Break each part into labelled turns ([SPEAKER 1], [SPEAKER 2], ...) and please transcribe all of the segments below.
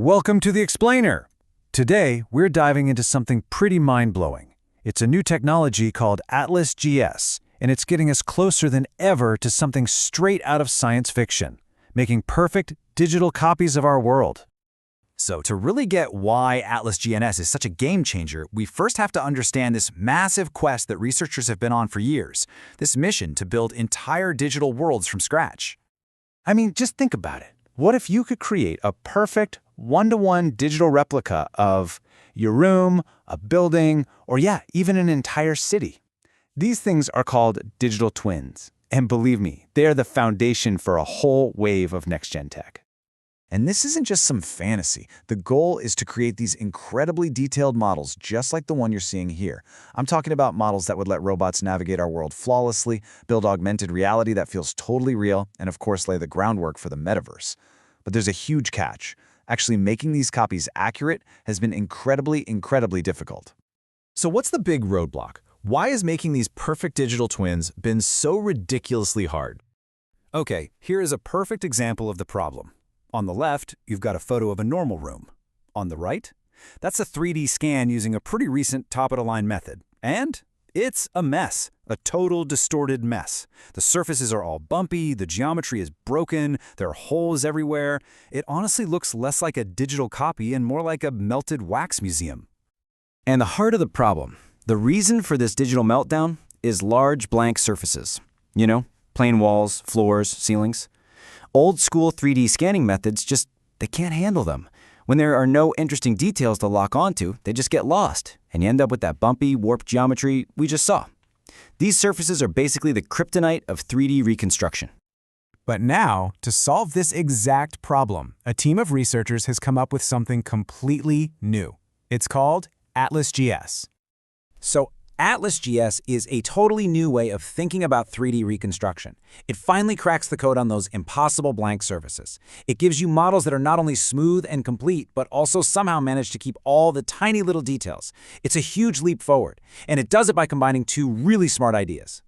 [SPEAKER 1] Welcome to the Explainer! Today, we're diving into something pretty mind-blowing. It's a new technology called AtlasGS, and it's getting us closer than ever to something straight out of science fiction, making perfect digital copies of our world.
[SPEAKER 2] So to really get why AtlasGS is such a game changer, we first have to understand this massive quest that researchers have been on for years, this mission to build entire digital worlds from scratch.
[SPEAKER 3] I mean, just think about it. What if you could create a perfect one-to-one digital replica of your room, a building, or even an entire city? These things are called digital twins. And believe me, they are the foundation for a whole wave of next-gen tech.
[SPEAKER 2] And this isn't just some fantasy. The goal is to create these incredibly detailed models, just like the one you're seeing here. I'm talking about models that would let robots navigate our world flawlessly, build augmented reality that feels totally real, and of course lay the groundwork for the metaverse. But there's a huge catch. Actually making these copies accurate has been incredibly difficult.
[SPEAKER 4] So what's the big roadblock? Why has making these perfect digital twins been so ridiculously hard?
[SPEAKER 1] Okay, here is a perfect example of the problem. On the left, you've got a photo of a normal room. On the right, that's a 3D scan using a pretty recent top-of-the-line method. And it's a mess, a total distorted mess. The surfaces are all bumpy, the geometry is broken, there are holes everywhere. It honestly looks less like a digital copy and more like a melted wax museum.
[SPEAKER 5] And the heart of the problem, the reason for this digital meltdown, is large blank surfaces. You know, plain walls, floors, ceilings. Old-school 3D scanning methods they can't handle them. When there are no interesting details to lock onto, they just get lost, and you end up with that bumpy, warped geometry we just saw. These surfaces are basically the kryptonite of 3D reconstruction.
[SPEAKER 6] But now, to solve this exact problem, a team of researchers has come up with something completely new. It's called AtlasGS.
[SPEAKER 5] So AtlasGS is a totally new way of thinking about 3D reconstruction. It finally cracks the code on those impossible blank surfaces. It gives you models that are not only smooth and complete, but also somehow manage to keep all the tiny little details. It's a huge leap forward, and it does it by combining two really smart ideas.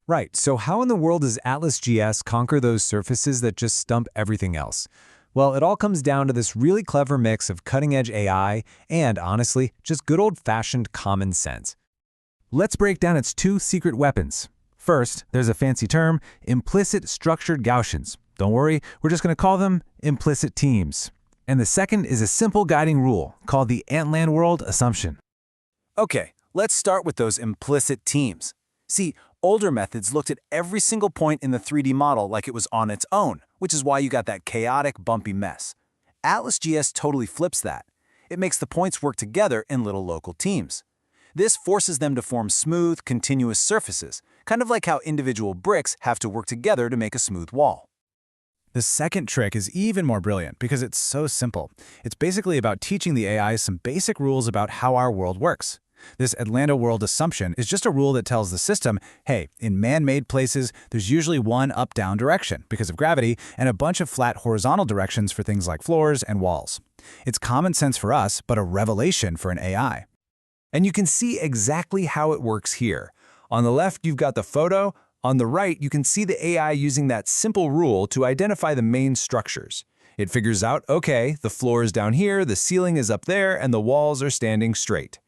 [SPEAKER 6] Right, so how in the world does AtlasGS conquer those surfaces that just stump everything else? Well, it all comes down to this really clever mix of cutting-edge AI and, honestly, just good old-fashioned common sense. Let's break down its two secret weapons. First, there's a fancy term, implicit-structured Gaussians. Don't worry, we're just going to call them implicit teams. And the second is a simple guiding rule called the Antland World Assumption.
[SPEAKER 1] Okay, let's start with those implicit teams. See, older methods looked at every single point in the 3D model like it was on its own, which is why you got that chaotic, bumpy mess. AtlasGS totally flips that. It makes the points work together in little local teams. This forces them to form smooth, continuous surfaces, kind of like how individual bricks have to work together to make a smooth wall.
[SPEAKER 3] The second trick is even more brilliant because it's so simple. It's basically about teaching the AI some basic rules about how our world works. This Antland World Assumption is just a rule that tells the system, hey, in man-made places, there's usually one up-down direction because of gravity and a bunch of flat horizontal directions for things like floors and walls. It's common sense for us, but a revelation for an AI.
[SPEAKER 1] And you can see exactly how it works here. On the left, you've got the photo. On the right, you can see the AI using that simple rule to identify the main structures. It figures out, okay, the floor is down here, the ceiling is up there, and the walls are standing straight.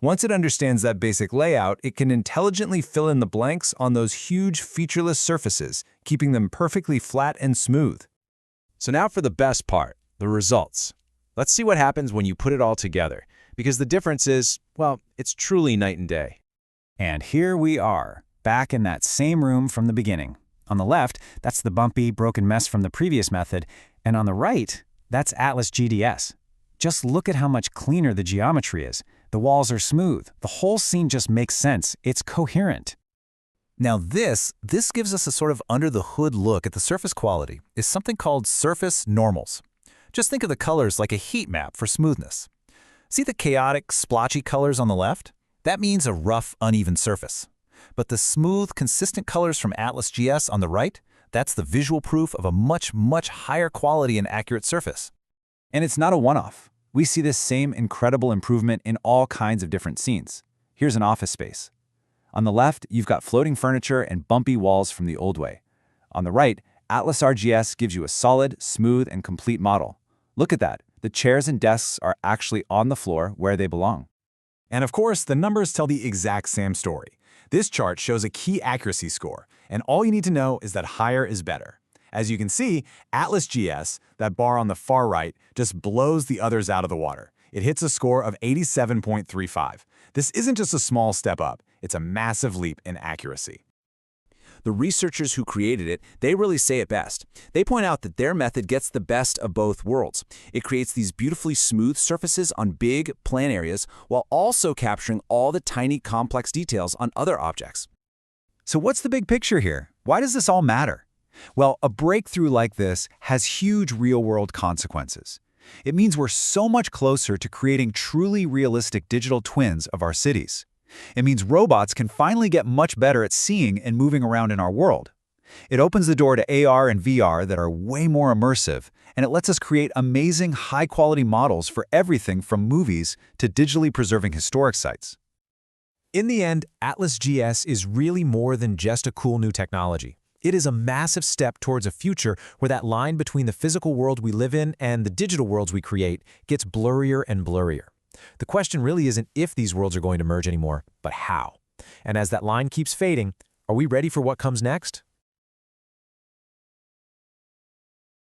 [SPEAKER 1] Once it understands that basic layout, it can intelligently fill in the blanks on those huge featureless surfaces, keeping them perfectly flat and smooth.
[SPEAKER 4] So now for the best part, the results. Let's see what happens when you put it all together, because the difference is, well, it's truly night and day.
[SPEAKER 5] And here we are, back in that same room from the beginning. On the left, that's the bumpy, broken mess from the previous method, and on the right, that's AtlasGS. Just look at how much cleaner the geometry is. The walls are smooth. The whole scene just makes sense. It's coherent.
[SPEAKER 1] Now this gives us a sort of under-the-hood look at the surface quality. It's something called surface normals. Just think of the colors like a heat map for smoothness. See the chaotic, splotchy colors on the left? That means a rough, uneven surface. But the smooth, consistent colors from AtlasGS on the right, that's the visual proof of a much higher quality and accurate surface.
[SPEAKER 3] And it's not a one-off. We see this same incredible improvement in all kinds of different scenes. Here's an office space. On the left, you've got floating furniture and bumpy walls from the old way. On the right, AtlasGS gives you a solid, smooth, and complete model. Look at that.
[SPEAKER 4] The chairs and desks are actually on the floor where they belong.
[SPEAKER 3] And of course, the numbers tell the exact same story. This chart shows a key accuracy score, and all you need to know is that higher is better. As you can see, AtlasGS, that bar on the far right, just blows the others out of the water. It hits a score of 87.35. This isn't just a small step up, it's a massive leap in accuracy.
[SPEAKER 4] The researchers who created it, they really say it best. They point out that their method gets the best of both worlds. It creates these beautifully smooth surfaces on big, plan areas, while also capturing all the tiny, complex details on other objects.
[SPEAKER 3] So what's the big picture here? Why does this all matter? Well, a breakthrough like this has huge real-world consequences. It means we're so much closer to creating truly realistic digital twins of our cities. It means robots can finally get much better at seeing and moving around in our world. It opens the door to AR and VR that are way more immersive, and it lets us create amazing, high-quality models for everything from movies to digitally preserving historic sites.
[SPEAKER 6] In the end, AtlasGS is really more than just a cool new technology. It is a massive step towards a future where that line between the physical world we live in and the digital worlds we create gets blurrier and blurrier. The question really isn't if these worlds are going to merge anymore, but how. And as that line keeps fading, are we ready for what comes next?